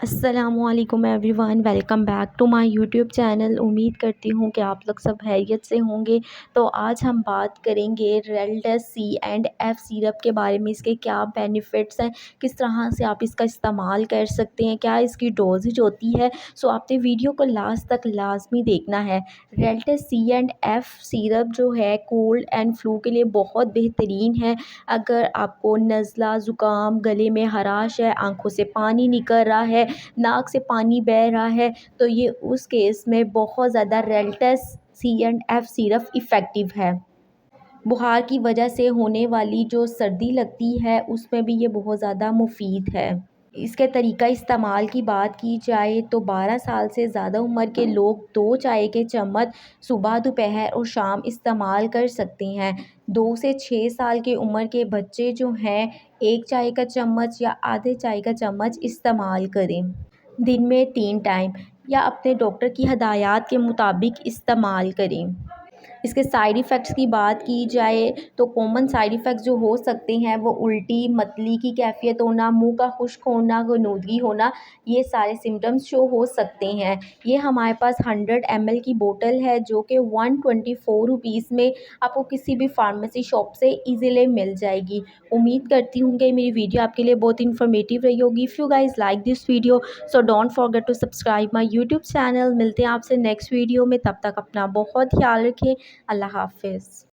السلام علیکم everyone, welcome back to my YouTube channel. امید کرتی ہوں کہ آپ لوگ سب خیریت سے ہوں گے۔ تو آج ہم بات کریں گے ریلٹس سی اینڈ ایف سیرپ کے بارے میں، اس کے کیا بینیفٹس ہیں، کس طرح سے آپ اس کا استعمال کر سکتے ہیں، کیا اس کی ڈوزیج ہوتی ہے۔ سو آپ نے ویڈیو کو لاسٹ تک لازمی دیکھنا ہے۔ ریلٹس سی اینڈ ایف سیرپ جو ہے کولڈ اینڈ فلو کے لیے بہت بہترین ہے۔ اگر آپ کو نزلہ، زکام، گلے میں خراش ہے، آنکھوں سے پانی نکل رہا ہے، ناک سے پانی بہہ رہا ہے، تو یہ اس کیس میں بہت زیادہ ریلٹس سی اینڈ ایف سیرپ افیکٹو ہے۔ بخار کی وجہ سے ہونے والی جو سردی لگتی ہے اس میں بھی یہ بہت زیادہ مفید ہے۔ اس کے طریقہ استعمال کی بات کی جائے تو 12 سال سے زیادہ عمر کے لوگ 2 چائے کے چمچ صبح، دوپہر اور شام استعمال کر سکتے ہیں۔ 2 سے 6 سال کے عمر کے بچے جو ہیں 1 چائے کا چمچ یا آدھے چائے کا چمچ استعمال کریں۔ دن میں 3 ٹائم یا اپنے ڈاکٹر کی ہدایات کے مطابق استعمال کریں۔ اس کے سائیڈ ایفیکٹس کی بات کی جائے تو کامن سائیڈ ایفیکٹس جو ہو سکتے ہیں وہ الٹی، متلی کی کیفیت ہونا، منہ کا خشک ہونا، غنودگی ہونا، یہ سارے سمٹمز شو ہو سکتے ہیں۔ یہ ہمارے پاس 100 ml کی بوٹل ہے جو کہ 124 روپیز میں آپ کو کسی بھی فارمیسی شاپ سے ایزیلی مل جائے گی۔ امید کرتی ہوں کہ میری ویڈیو آپ کے لیے بہت انفارمیٹیو رہی ہوگی۔ If you guys like this video, so don't forget to subscribe my YouTube channel۔ ملتے ہیں آپ سے نیکسٹ ویڈیو میں، تب تک اپنا بہت خیال رکھیں۔ اللہ حافظ۔